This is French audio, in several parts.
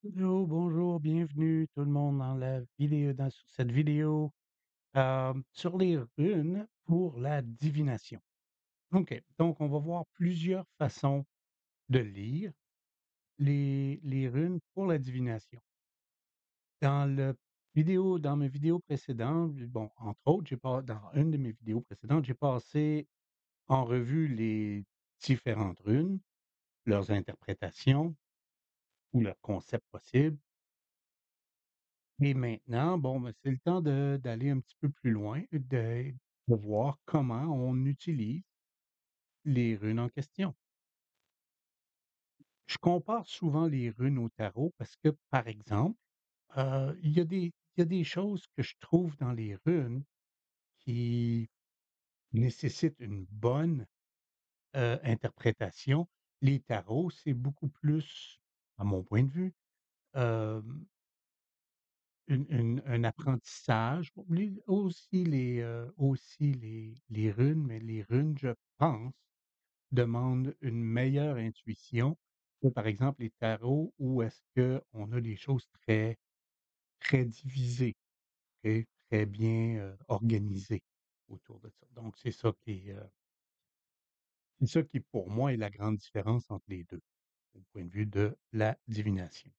Hello, bonjour, bienvenue tout le monde dans la vidéo sur cette vidéo, sur les runes pour la divination. OK, donc on va voir plusieurs façons de lire les runes pour la divination. Dans mes vidéos précédentes, bon, entre autres, j'ai pas dans une de mes vidéos précédentes, j'ai passé en revue les différentes runes, leurs interprétations ou leurs concepts possibles. Et maintenant, bon, ben, c'est le temps d'aller un petit peu plus loin, de voir comment on utilise les runes en question. Je compare souvent les runes au tarot parce que, par exemple, il y a des choses que je trouve dans les runes qui nécessitent une bonne, interprétation. Les tarots, c'est beaucoup plus, à mon point de vue, hem un apprentissage, aussi les runes, mais les runes, je pense, demandent une meilleure intuition que, par exemple, les tarots où est-ce qu'on a des choses très, très divisées, OK, très bien, organisées autour de ça. Donc c'est ça qui, pour moi, est la grande différence entre les 2, au point de vue de la divination.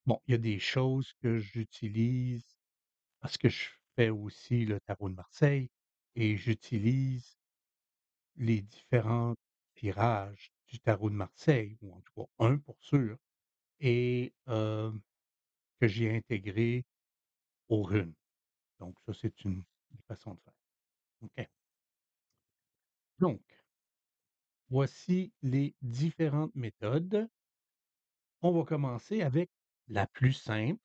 Bon, il y a des choses que j'utilise parce que je fais aussi le tarot de Marseille et j'utilise les différents tirages du tarot de Marseille, ou en tout cas un pour sûr, et que j'ai intégré aux runes. Donc ça, c'est une façon de faire. OK. Donc, voici les différentes méthodes. On va commencer avec la plus simple.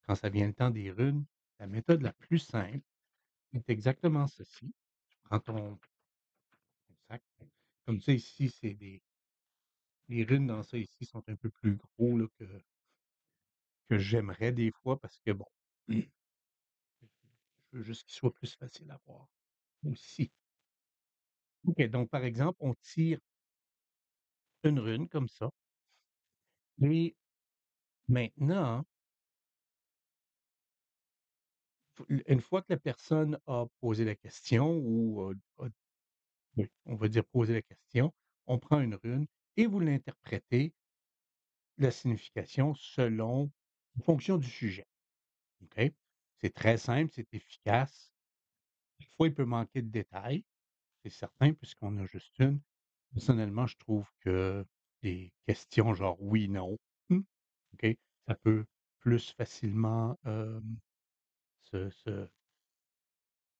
Quand ça vient le temps des runes, la méthode la plus simple est exactement ceci. Tu prends ton sac. Comme ça, ici, c'est des les runes dans ça ici sont un peu plus gros là, que j'aimerais des fois parce que bon, je veux juste qu'ils soient plus faciles à voir aussi. OK, donc par exemple, on tire une rune comme ça et maintenant, une fois que la personne a posé la question ou oui, on va dire poser la question, on prend une rune et vous l'interprétez, la signification selon en fonction du sujet, OK? C'est très simple, c'est efficace. Parfois, il peut manquer de détails. C'est certain, puisqu'on a juste une. Personnellement, je trouve que des questions genre oui, non, OK, ça peut plus facilement, se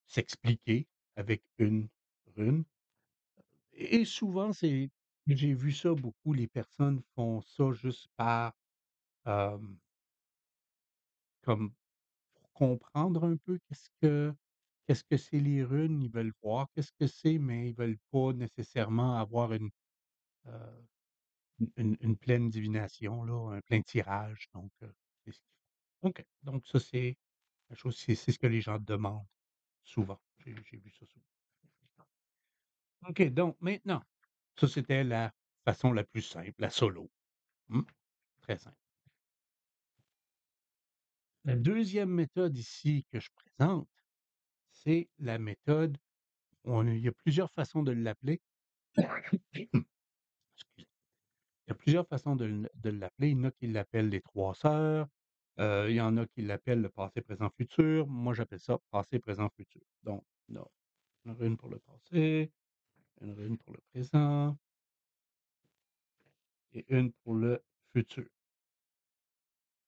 s'expliquer avec une rune et souvent, j'ai vu ça beaucoup, les personnes font ça juste par, hem, comme pour comprendre un peu qu'est-ce que c'est les runes. Ils veulent voir qu'est-ce que c'est, mais ils veulent pas nécessairement avoir heu une pleine divination là, un plein tirage donc c'est ce qu'ils font. OK, donc ça c'est la chose c'est ce que les gens demandent souvent. J'ai vu ça souvent. OK, donc maintenant, ça c'était la façon la plus simple, la solo, mmh, très simple. La deuxième méthode ici que je présente, c'est la méthode il y a plusieurs façons de l'appeler. Excusez. Il y a plusieurs façons de l'appeler. Il y en a qui l'appellent les 3 sœurs, il y en a qui l'appellent le passé, présent, futur. Moi, j'appelle ça passé, présent, futur. Donc, on a une rune pour le passé, une rune pour le présent et une pour le futur.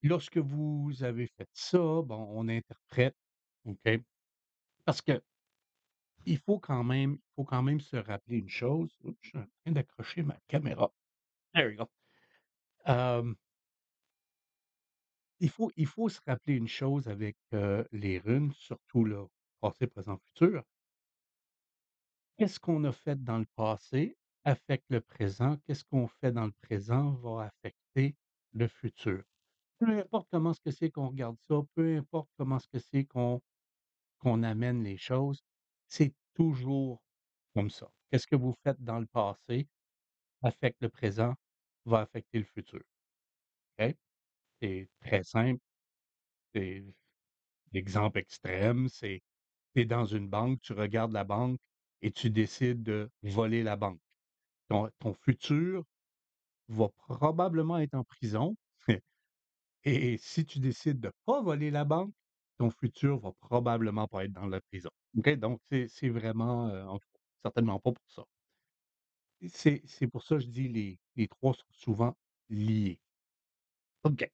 Lorsque vous avez fait ça, bon, on interprète, OK? Parce que il faut quand même se rappeler une chose. Oups, je suis en train d'accrocher ma caméra. There we go. Hem il faut se rappeler une chose avec, les runes, surtout là, passé, présent, futur. Qu'est-ce qu'on a fait dans le passé affecte le présent, qu'est-ce qu'on fait dans le présent va affecter le futur. Peu importe comment est-ce que c'est qu'on regarde ça, peu importe comment est-ce que c'est qu'on amène les choses, c'est toujours comme ça. Qu'est-ce que vous faites dans le passé affecte le présent, va affecter le futur, OK? C'est très simple, c'est l'exemple extrême, c'est tu es dans une banque, tu regardes la banque et tu décides de voler la banque. Ton futur va probablement être en prison et si tu décides de pas voler la banque, ton futur va probablement pas être dans la prison. OK? Donc c'est vraiment, en tout cas, certainement pas pour ça. C'est pour ça que je dis les 3 sont souvent liés. OK.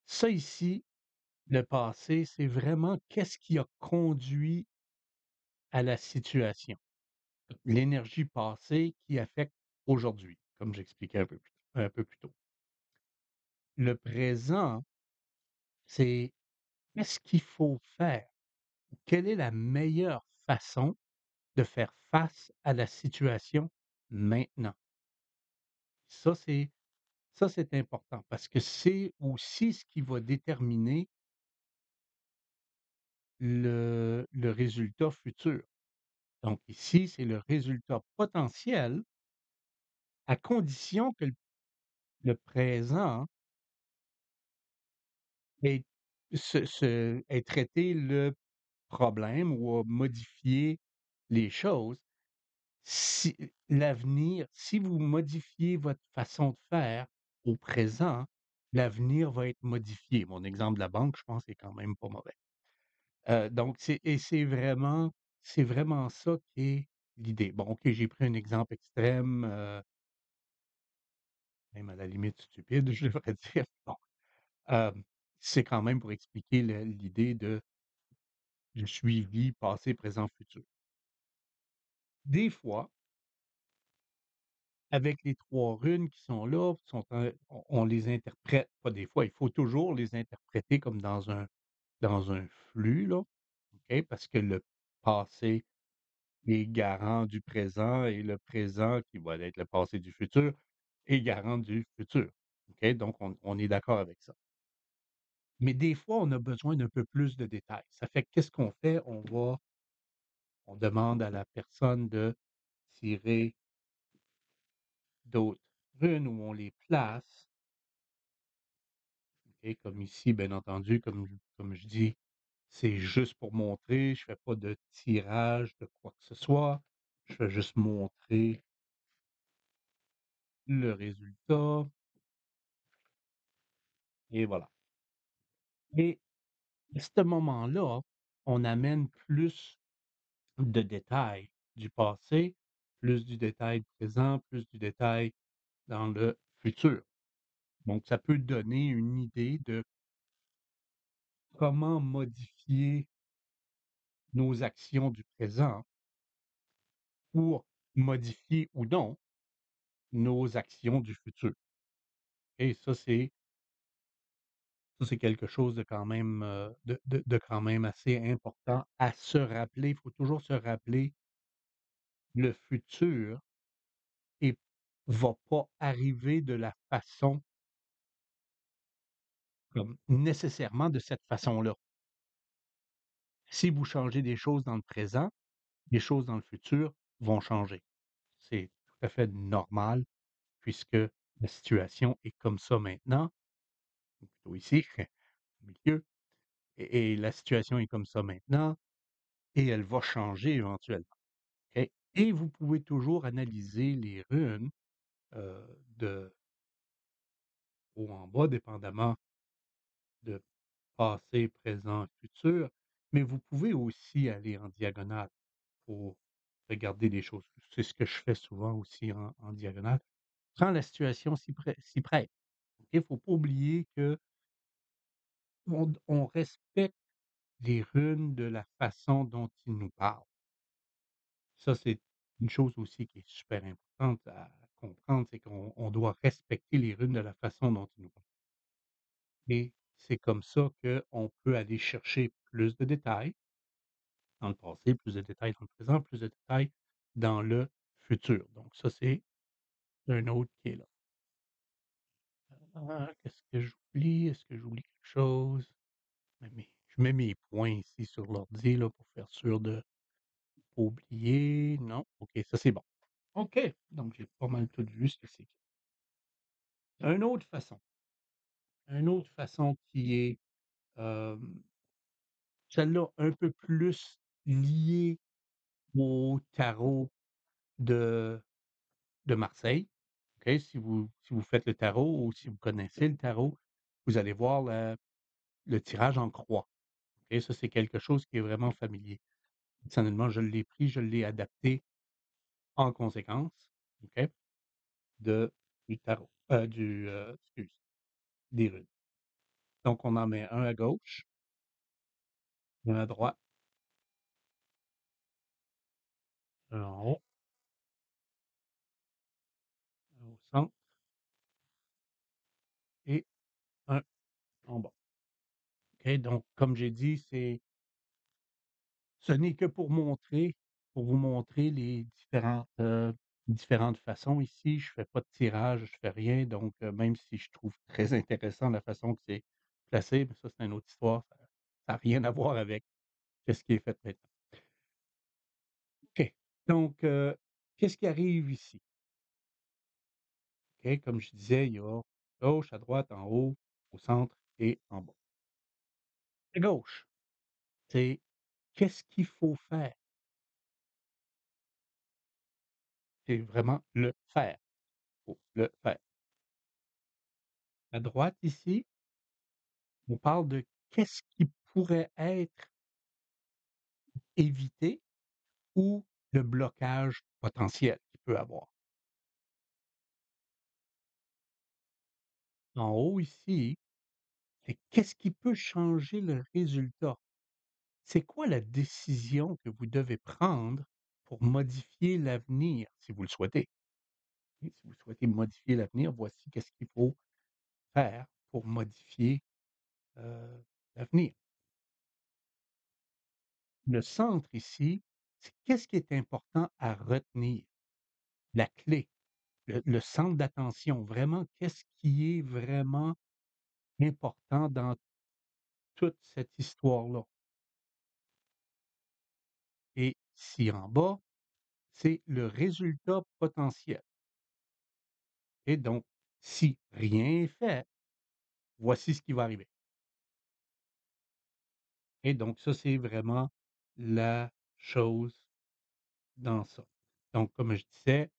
Ça ici, le passé, c'est vraiment qu'est-ce qui a conduit à la situation. L'énergie passée qui affecte aujourd'hui, comme j'expliquais un peu plus tôt. Le présent, c'est qu'est-ce qu'il faut faire? Quelle est la meilleure façon de faire face à la situation maintenant? Ça, c'est ça, c'est important parce que c'est aussi ce qui va déterminer le résultat futur. Donc ici, c'est le résultat potentiel à condition que le présent ait ait traité le problème ou a modifié les choses. Si si vous modifiez votre façon de faire au présent, l'avenir va être modifié. Mon exemple de la banque, je pense, est quand même pas mauvais. Donc c'est vraiment ça qui est l'idée. Bon, OK, j'ai pris un exemple extrême, même à la limite stupide, je devrais dire. Bon, hem, c'est quand même pour expliquer l'idée de du suivi passé, présent, futur. Des fois, avec les 3 runes qui sont là, qui sont on les interprète pas des fois, il faut toujours les interpréter comme dans un flux là, OK? Parce que le passé est garant du présent et le présent, qui va être le passé du futur, est garant du futur. OK? Donc on est d'accord avec ça. Mais des fois, on a besoin d'un peu plus de détails. Ça fait que qu'est-ce qu'on fait? On demande à la personne de tirer d'autres runes où on les place. OK, comme ici, bien entendu, comme je dis, c'est juste pour montrer, je fais pas de tirage de quoi que ce soit. Je fais juste montrer le résultat et voilà. Et à ce moment-là, on amène plus de détails du passé, plus du détail du présent, plus du détail dans le futur. Donc ça peut donner une idée de comment modifier nos actions du présent pour modifier ou non nos actions du futur. Et ça, c'est quelque chose de quand même, de quand même assez important à se rappeler. Il faut toujours se rappeler, le futur et va pas arriver de la façon comme nécessairement de cette façon-là. Si vous changez des choses dans le présent, les choses dans le futur vont changer. C'est tout à fait normal puisque la situation est comme ça maintenant, ou plutôt ici, au milieu, et la situation est comme ça maintenant et elle va changer éventuellement, OK? Et vous pouvez toujours analyser les runes, de haut en bas, dépendamment de passé, présent, futur, mais vous pouvez aussi aller en diagonale pour regarder des choses. C'est ce que je fais souvent aussi en diagonale, quand la situation s'y prête. OK? Il faut pas oublier qu'on respecte les runes de la façon dont ils nous parlent. Ça, c'est une chose aussi qui est super importante à comprendre, c'est qu'on doit respecter les runes de la façon dont ils nous parlent et c'est comme ça qu'on peut aller chercher plus de détails dans le passé, plus de détails dans le présent, plus de détails dans le futur. Donc ça, c'est un autre qui est là. Qu'est-ce que j'oublie? Est-ce que j'oublie quelque chose? Je mets mes points ici sur l'ordi là, pour faire sûr de pas oublier. Non? OK, ça c'est bon. OK, donc j'ai pas mal tout vu ce que c'est. Une autre façon une autre façon qui est, hem, celle-là un peu plus liée au tarot de de Marseille, OK? Si vous faites le tarot ou si vous connaissez le tarot, vous allez voir le tirage en croix, OK? Ça, c'est quelque chose qui est vraiment familier. Personnellement, je l'ai pris, je l'ai adapté en conséquence, OK? De du tarot, des runes. Donc on en met un à gauche, un à droite, un en haut, un au centre et un en bas. OK? Donc comme j'ai dit, ce n'est que pour vous montrer les différentes façons ici. Je fais pas de tirage, je fais rien, donc même si je trouve très intéressant la façon que c'est placé, mais ça, c'est une autre histoire, ça a rien à voir avec ce qui est fait maintenant. OK, donc qu'est-ce qui arrive ici? OK, comme je disais, il y a gauche, à droite, en haut, au centre et en bas. À gauche, c'est qu'est-ce qu'il faut faire? C'est vraiment le faire, faut le faire. À droite ici, on parle de qu'est-ce qui pourrait être évité ou le blocage potentiel qu'il peut avoir. En haut ici, c'est qu'est-ce qui peut changer le résultat? C'est quoi la décision que vous devez prendre pour modifier l'avenir si vous le souhaitez? Et si vous souhaitez modifier l'avenir, voici qu'est-ce qu'il faut faire pour modifier, l'avenir. Le centre ici, c'est qu'est-ce qui est important à retenir? La clé, le centre d'attention, vraiment, qu'est-ce qui est vraiment important dans toute cette histoire-là? Et ici en bas, c'est le résultat potentiel. Et donc, si rien est fait, voici ce qui va arriver. Et donc ça, c'est vraiment la chose dans ça. Donc, comme je disais,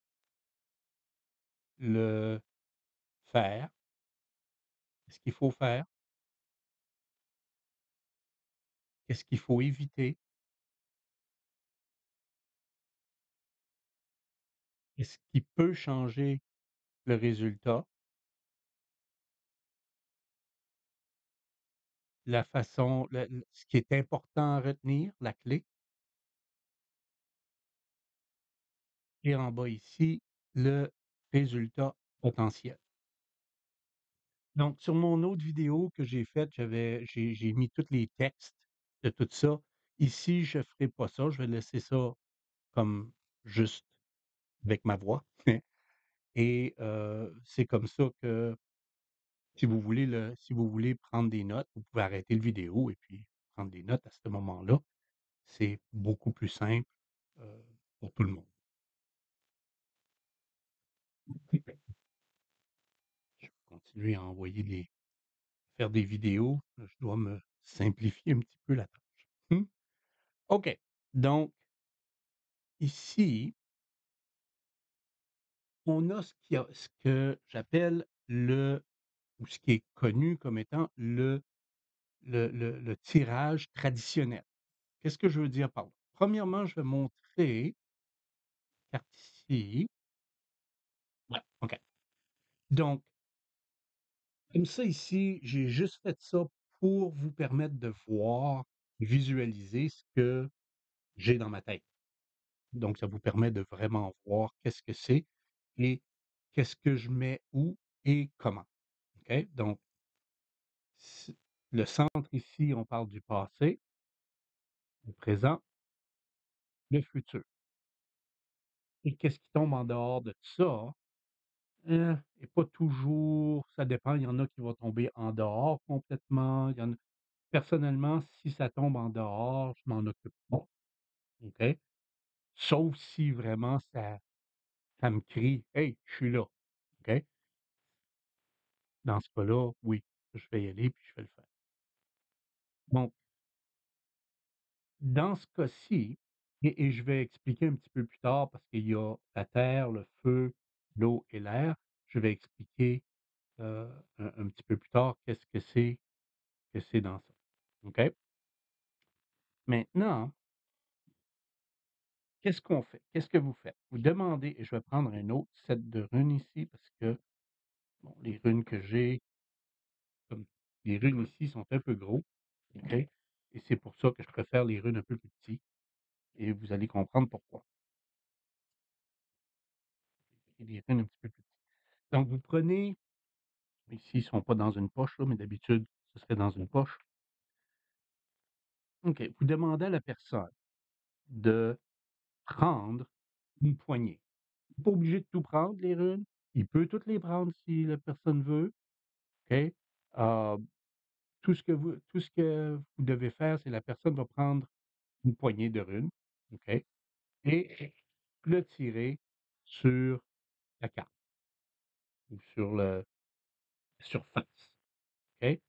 le faire, ce qu'il faut faire, qu'est-ce qu'il faut éviter, qu'est-ce qui peut changer le résultat, la façon, ce qui est important à retenir, la clé, et en bas ici, le résultat potentiel. Donc, sur mon autre vidéo que j'ai faite, j'ai mis tous les textes de tout ça. Ici, je ferai pas ça, je vais laisser ça comme juste avec ma voix et c'est comme ça que si vous voulez prendre des notes, vous pouvez arrêter le vidéo et puis prendre des notes à ce moment-là. C'est beaucoup plus simple, heu, pour tout le monde. Je vais continuer à envoyer des faire des vidéos, je dois me simplifier un petit peu la tâche. Mmh. OK. Donc ici, on a ce que j'appelle ou ce qui est connu comme étant le tirage traditionnel. Qu'est-ce que je veux dire par là? Premièrement, je vais montrer carte ici. Ouais, OK. Donc, comme ça ici, j'ai juste fait ça pour vous permettre de voir, visualiser ce que j'ai dans ma tête. Donc ça vous permet de vraiment voir qu'est-ce que c'est et qu'est-ce que je mets où et comment. OK? Donc, c le centre ici, on parle du passé, le présent, le futur. Et qu'est-ce qui tombe en dehors de ça? Et pas toujours, ça dépend, il y en a qui vont tomber en dehors complètement, il y en a personnellement, si ça tombe en dehors, je m'en occupe pas, OK? Sauf si vraiment ça me crie: «Hey, je suis là», OK? Dans ce cas-là, oui. je vais y aller puis je vais le faire. Donc, dans ce cas-ci et je vais expliquer un petit peu plus tard parce qu'il y a la terre, le feu, l'eau et l'air. Je vais expliquer, un petit peu plus tard qu'est-ce que c'est dans ça. OK? Maintenant, qu'est-ce qu'on fait? Qu'est-ce que vous faites? Vous demandez et je vais prendre un autre set de runes ici parce que, bon, les runes que j'ai, comme les runes ici sont un peu gros, OK? Et c'est pour ça que je préfère les runes un peu plus petits et vous allez comprendre pourquoi. Et les runes un petit peu plus petites. Donc vous prenez ici, ils sont pas dans une poche là, mais d'habitude, ce serait dans une poche. OK. Vous demandez à la personne de prendre une poignée. Il est pas obligé de tout prendre les runes. Il peut toutes les prendre si la personne veut, OK? Heu, tout ce que vous devez faire, c'est la personne va prendre une poignée de runes, OK? Et le tirer sur la carte ou sur le la surface, OK?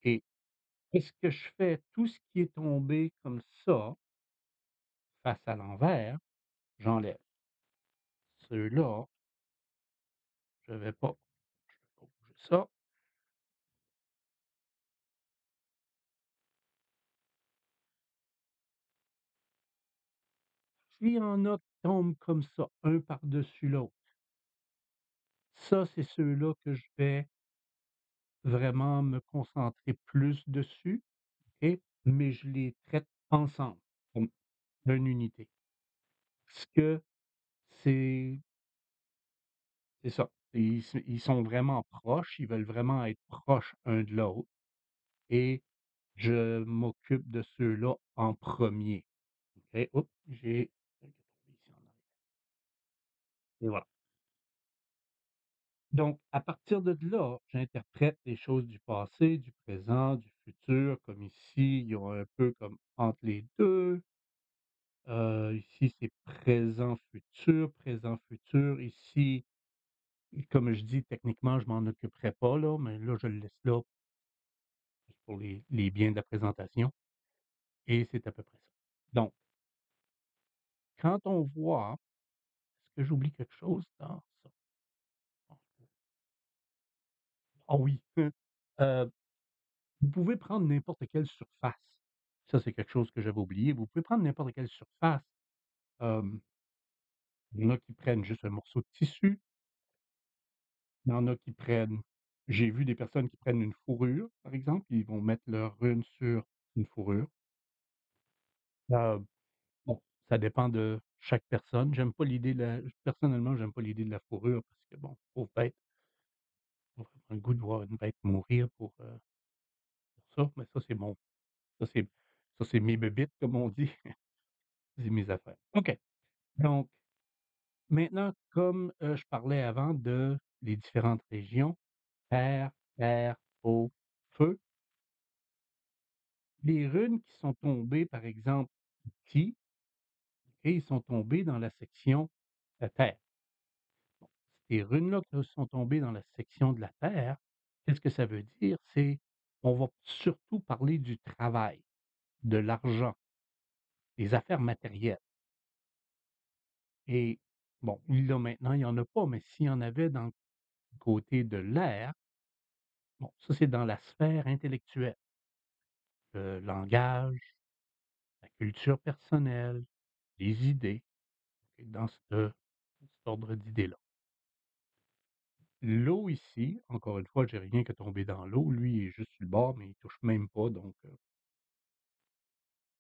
Et qu'est-ce que je fais? Tout ce qui est tombé comme ça, face à l'envers, j'enlève. Ceux-là, je vais pas bouger ça. S'il y en a qui tombent comme ça, un par-dessus l'autre, ça, c'est ceux-là que je vais vraiment me concentrer plus dessus, OK? Mais je les traite ensemble, comme une unité. Parce que c'est c'est ça. Ils sont vraiment proches, ils veulent vraiment être proches un de l'autre et je m'occupe de ceux-là en premier. OK? Oups, j'ai quelqu'un tombé ici en arrière et voilà. Donc à partir de là, j'interprète les choses du passé, du présent, du futur, comme ici, il y a un peu comme entre les 2. Ici, c'est présent, futur, présent, futur. Ici, comme je dis, techniquement, je m'en occuperai pas là, mais là, je le laisse là juste pour les biens de la présentation et c'est à peu près ça. Donc, quand on voit est-ce que j'oublie quelque chose dans ça? Ah oui, heu, vous pouvez prendre n'importe quelle surface. Ça, c'est quelque chose que j'avais oublié. Vous pouvez prendre n'importe quelle surface. Hem, il y en a qui prennent juste un morceau de tissu, il y en a qui prennent j'ai vu des personnes qui prennent une fourrure, par exemple, ils vont mettre leur rune sur une fourrure. Heu, bon, ça dépend de chaque personne. J'aime pas l'idée de la personnellement, j'aime pas l'idée de la fourrure parce que bon, pauvre bête, j'ai pas vraiment le goût de voir une bête mourir pour ça, mais ça c'est ça c'est mes bébites comme on dit, c'est mes affaires. OK, donc maintenant comme, je parlais avant de les différentes régions, terre, air, eau, feu, les runes qui sont tombées par exemple ici, OK, ils sont tombés dans la section, terre. Bon, ces runes-là qui sont tombées dans la section de la terre, qu'est-ce que ça veut dire? C'est on va surtout parler du travail, de l'argent, des affaires matérielles et bon, là maintenant, il y en a pas, mais s'il y en avait dans le côté de l'air, bon, ça c'est dans la sphère intellectuelle, le langage, la culture personnelle, les idées, et dans cet ordre d'idées-là. L'eau ici, encore une fois, j'ai rien qui est tombé dans l'eau. Lui, il est juste sur le bord, mais il touche même pas, donc je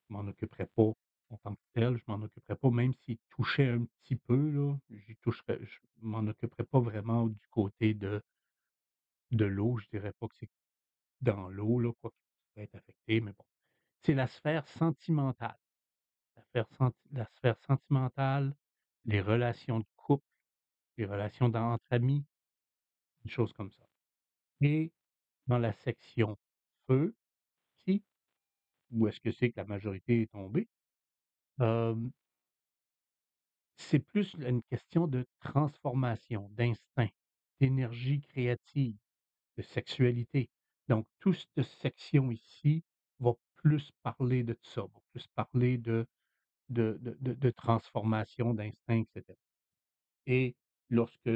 m'en occuperai pas en tant que tel. Je m'en occuperai pas, même s'il touchait un petit peu, là, je m'en occuperai pas vraiment du côté de l'eau. Je dirais pas que c'est dans l'eau, là, quoi qu'il pourrait être affecté, mais bon. C'est la sphère sentimentale. La sphère sentimentale, les relations de couple, les relations entre amis, des choses comme ça. Et dans la section feu, ici, où est-ce que c'est que la majorité est tombée? Hem, c'est plus une question de transformation, d'instinct, d'énergie créative, de sexualité. Donc toute cette section ici va plus parler de ça, va plus parler de transformation, d'instinct, et cetera. Et lorsque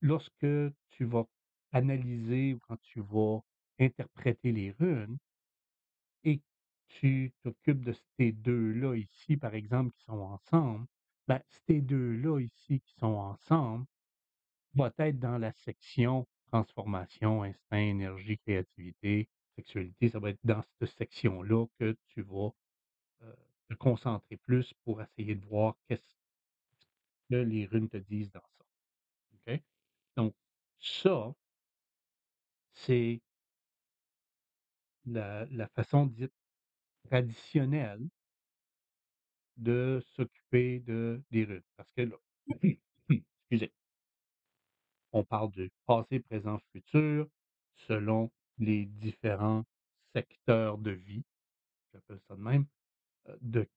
lorsque tu vas analyser ou quand tu vas interpréter les runes et tu t'occupes de ces 2 là ici, par exemple, qui sont ensemble, ben, ces 2 là ici qui sont ensemble va être dans la section transformation, instinct, énergie, créativité, sexualité. Ça va être dans cette section-là que tu vas, te concentrer plus pour essayer de voir qu'est-ce que les runes te disent dans ça, OK? Donc ça, c'est la façon dite traditionnelle de s'occuper des runes. Parce que là, excusez, on parle du passé, présent, futur, selon les différents secteurs de vie, j'appelle ça de même, de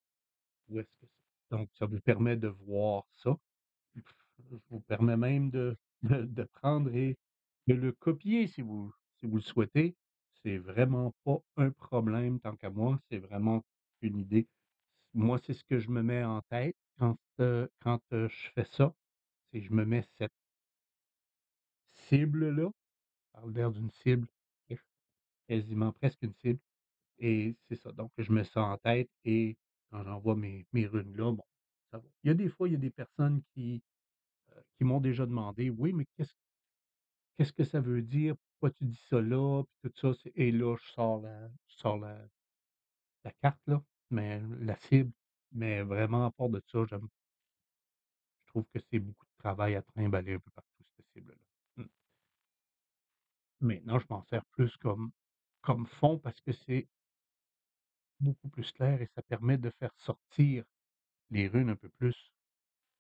où est-ce que c'est. Donc ça vous permet de voir ça. Je vous permets même de prendre et de le copier si vous le souhaitez. C'est vraiment pas un problème tant qu'à moi, c'est vraiment une idée. Moi, c'est ce que je me mets en tête quand je fais ça, c'est je me mets cette cible-là, on parle d'air d'une cible, quasiment presque une cible et c'est ça, donc je mets ça en tête et quand j'envoie mes runes-là, bon, ça va. Il y a des fois, il y a des personnes qui m'ont déjà demandé: «Oui, mais qu'est-ce que ça veut dire? Pourquoi tu dis ça là?» Puis tout ça, et là, je sors la carte là, mais la cible, mais vraiment à part de ça, je trouve que c'est beaucoup de travail à trimballer un peu partout cette cible-là. Maintenant, je m'en sers plus comme fond parce que c'est beaucoup plus clair et ça permet de faire sortir les runes un peu plus,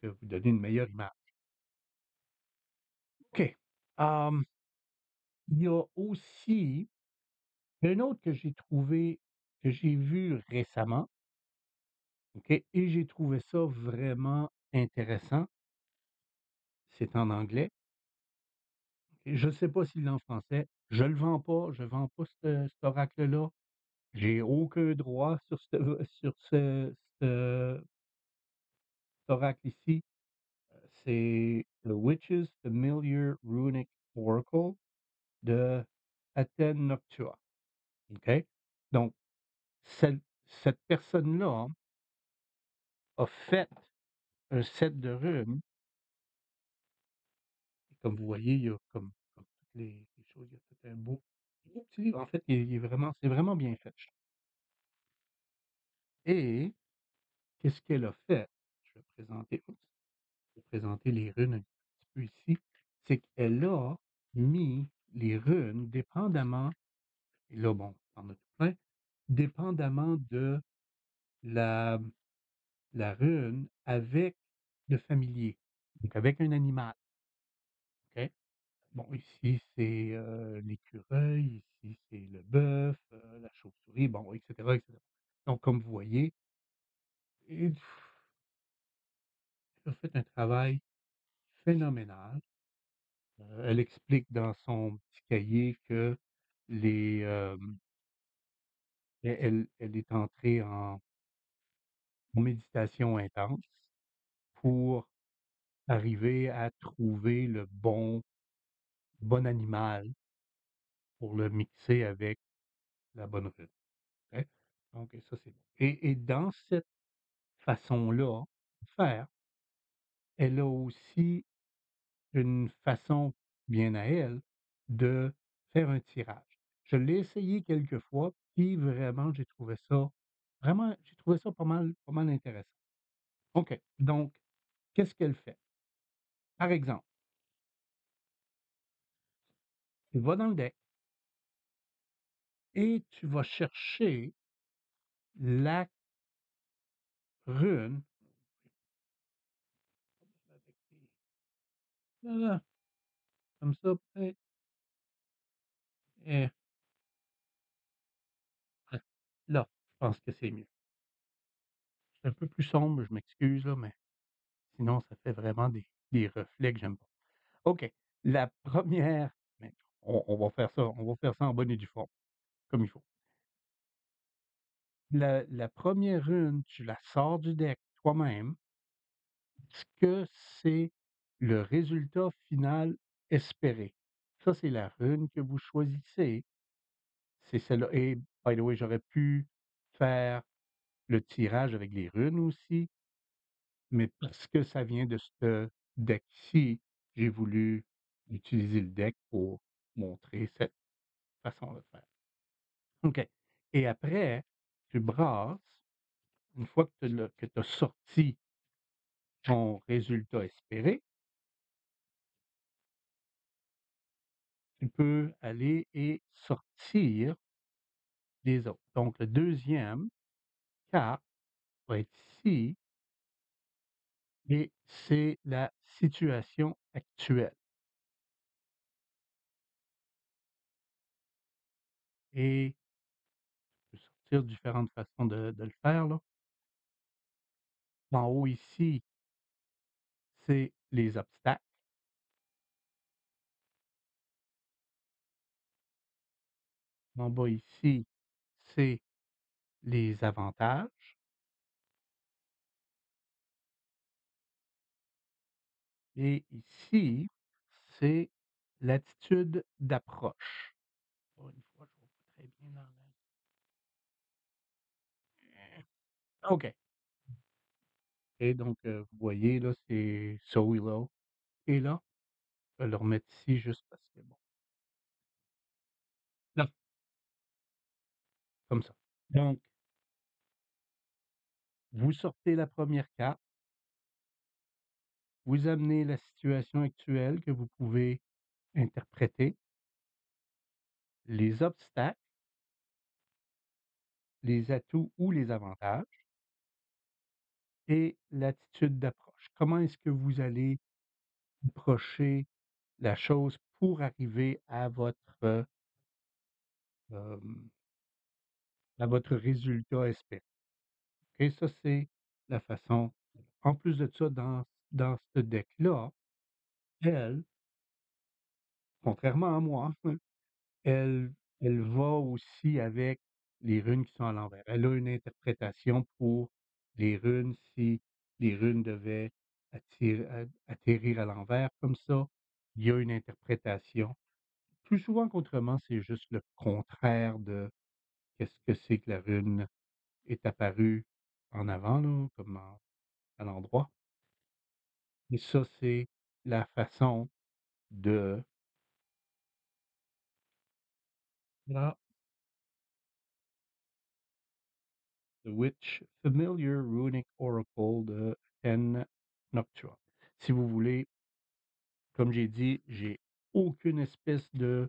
que vous donner une meilleure image. OK. Hem, il y a aussi un autre que j'ai trouvé que j'ai vu récemment, OK, et j'ai trouvé ça vraiment intéressant. C'est en anglais. Et je ne sais pas s'il est en français. Je le vends pas, je vends pas cet oracle-là. J'ai aucun droit sur cet oracle ici. C'est The Witch's Familiar Runic Oracle de Aten Noctua. OK? Donc, cette personne-là a fait un set de runes et comme vous voyez, il y a comme toutes les choses, il y a tout un beau petit livre. En fait, il est vraiment c'est vraiment bien fait, je trouve. Et qu'est-ce qu'elle a fait? Je vais présenter les runes un petit peu ici. C'est qu'elle a mis les runes dépendamment et là, bon, on en a tout plein, dépendamment de la la rune avec le familier, donc avec un animal, OK? Bon, ici, c'est, l'écureuil, ici, c'est le bœuf, la chauve-souris, bon, et cetera, et cetera. Donc comme vous voyez, et elle a fait un travail phénoménal. Elle explique dans son petit cahier que les, elle est entrée en méditation intense pour arriver à trouver le bon animal pour le mixer avec la bonne rune, OK? Donc ça, c'est bon et dans cette façon-là de faire, elle a aussi une façon bien à elle de faire un tirage. Je l'ai essayé quelques fois, puis vraiment j'ai trouvé ça pas mal intéressant. OK, donc qu'est-ce qu'elle fait? Par exemple, tu vas dans le deck et tu vas chercher la rune avec des là, comme ça peut-être, et ouais, là, je pense que c'est mieux. C'est un peu plus sombre, je m'excuse là, mais sinon ça fait vraiment des reflets que j'aime pas. OK, la première on va faire ça en bonne et due forme, comme il faut. La 1re rune, tu la sors du deck toi-même, ce que c'est le résultat final espéré. Ça, c'est la rune que vous choisissez, c'est celle-là et by the way, j'aurais pu faire le tirage avec les runes aussi, mais parce que ça vient de ce deck-ci, j'ai voulu utiliser le deck pour montrer cette façon de faire. OK et après, tu brasses, une fois que tu as sorti ton résultat espéré, tu peux aller et sortir les autres. Donc le deuxième carte va être ici et c'est la situation actuelle et je peux sortir différentes façons de le faire là. En haut ici, c'est les obstacles. En bas ici, c'est les avantages et ici, c'est l'attitude d'approche. Encore une fois, je vois pas très bien dans la OK et donc vous voyez là, c'est So Willow et là, je vais le remettre ici juste parce que bon là, comme ça. Donc vous sortez la première carte, vous amenez la situation actuelle que vous pouvez interpréter, les obstacles, les atouts ou les avantages et l'attitude d'approche. Comment est-ce que vous allez approcher la chose pour arriver hem, à votre résultat espéré? OK, ça, c'est la façon en plus de ça, dans ce deck-là, elle, contrairement à moi, elle elle va aussi avec les runes qui sont à l'envers. Elle a une interprétation pour les runes si les runes devaient atterrir à l'envers comme ça, il y a une interprétation. Plus souvent qu'autrement, c'est juste le contraire de qu'est-ce que c'est que la rune est apparue en avant là, comme à l'endroit. Et ça, c'est la façon de là, The Witch Familiar Runic Oracle de N. Noctua. Si vous voulez, comme j'ai dit, j'ai aucune espèce de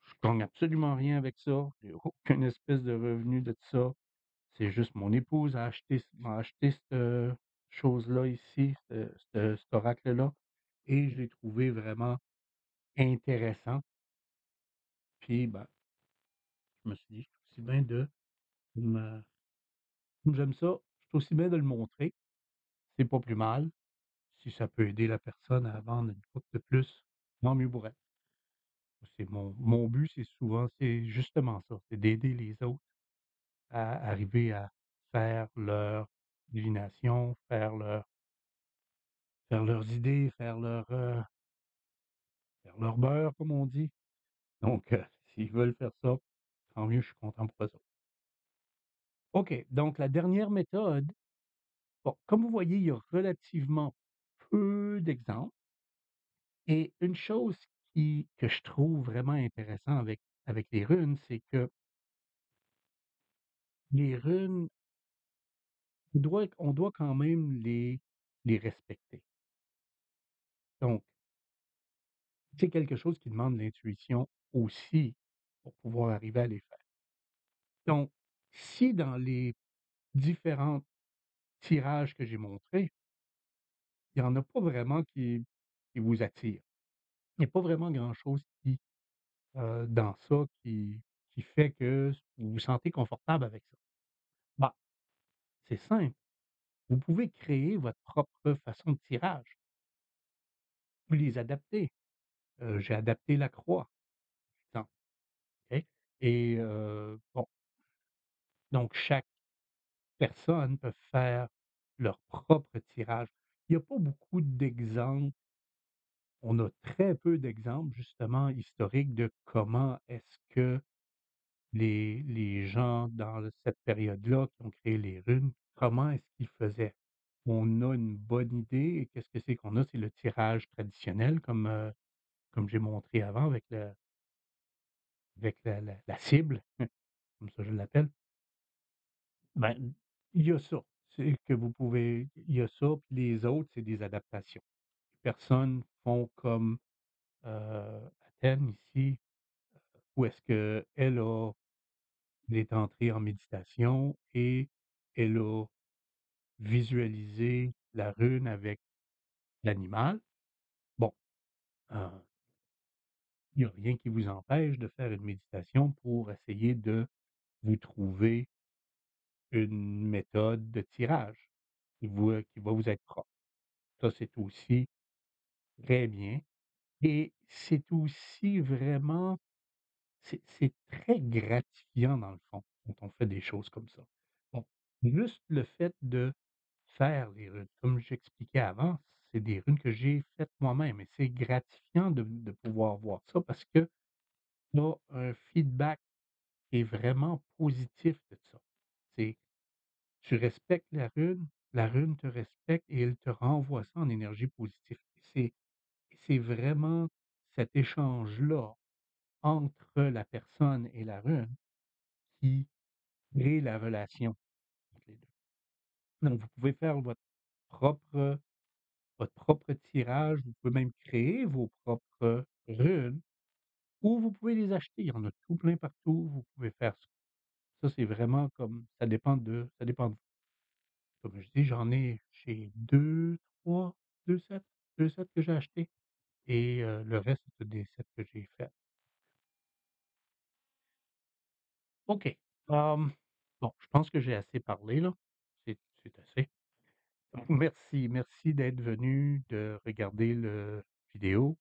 je gagne absolument rien avec ça, j'ai aucune espèce de revenu de ça. C'est juste mon épouse m'a acheté cette chose-là ici, cet oracle-là et je l'ai trouvé vraiment intéressant. Puis, ben, je me suis dit: «C'est aussi bien de me comme j'aime ça, c'est aussi bien de le montrer, c'est pas plus mal. Si ça peut aider la personne à vendre une coupe de plus, tant mieux pour elle». C'est mon but, c'est justement ça, c'est d'aider les autres à arriver à faire leur divination, faire leurs idées, faire leur beurre, comme on dit. Donc s'ils veulent faire ça, tant mieux, je suis content pour eux autres. OK, donc la dernière méthode, bon, comme vous voyez, il y a relativement peu d'exemples et une chose que je trouve vraiment intéressant avec les runes, c'est que les runes, on doit quand même les respecter. Donc, c'est quelque chose qui demande l'intuition aussi pour pouvoir arriver à les faire. Donc, si dans les différents tirages que j'ai montrés, il y en a pas vraiment qui vous attirent. Il y a pas vraiment grand-chose dans ça qui fait que vous vous sentez confortable avec ça. Bah, c'est simple, vous pouvez créer votre propre façon de tirage. Vous les adapter. j'ai adapté la croix, exemple, OK? Et bon, donc chaque personne peut faire leur propre tirage. Il y a pas beaucoup d'exemples, on a très peu d'exemples justement historiques de comment est-ce que les gens dans cette période-là qui ont créé les runes, comment est-ce qu'ils faisaient? On a une bonne idée et qu'est-ce que c'est qu'on a? C'est le tirage traditionnel comme j'ai montré avant avec la cible, comme ça je l'appelle. Ben, il y a ça, c'est que vous pouvez il y a ça, puis les autres, c'est des adaptations. Les personnes font comme, Athènes ici, où est-ce elle est entrée en méditation et elle a visualisé la rune avec l'animal. Bon, heu, il y a rien qui vous empêche de faire une méditation pour essayer de vous trouver une méthode de tirage qui va vous être propre. Ça, c'est aussi très bien et c'est aussi vraiment c'est très gratifiant dans le fond, quand on fait des choses comme ça. Bon, juste le fait de faire les runes, comme j'expliquais avant, c'est des runes que j'ai faites moi-même et c'est gratifiant de pouvoir voir ça parce que tu as un feedback qui est vraiment positif de ça. C'est tu respectes la rune te respecte et elle te renvoie ça en énergie positive. C'est vraiment cet échange-là entre la personne et la rune qui crée la relation entre les 2. Donc vous pouvez faire propre votre propre tirage, vous pouvez même créer vos propres runes ou vous pouvez les acheter. Il y en a tout plein partout, vous pouvez faire ça. Ça, c'est vraiment comme ça dépend de vous. Comme je dis, j'ai 2 sets, 2 sets que j'ai achetés et le reste, c'est des sets que j'ai faits. OK. Bon, je pense que j'ai assez parlé là. C'est assez. Merci d'être venu, de regarder le vidéo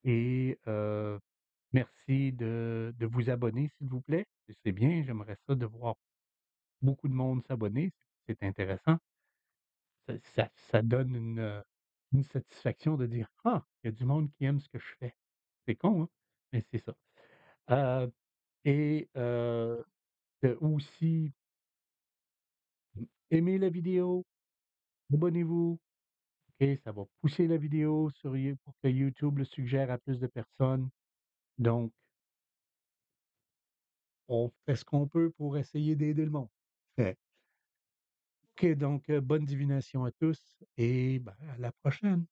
et merci de vous abonner, s'il vous plaît. C'est bien, j'aimerais ça de voir beaucoup de monde s'abonner, c'est intéressant. Ça donne une satisfaction de dire: «Ah, il y a du monde qui aime ce que je fais». C'est con, hein? Mais c'est ça. Heu et de aussi, aimez la vidéo, abonnez-vous, OK? Ça va pousser la vidéo sur You pour que YouTube le suggère à plus de personnes. Donc, on fait ce qu'on peut pour essayer d'aider le monde. Fait OK, donc bonne divination à tous et ben, à la prochaine.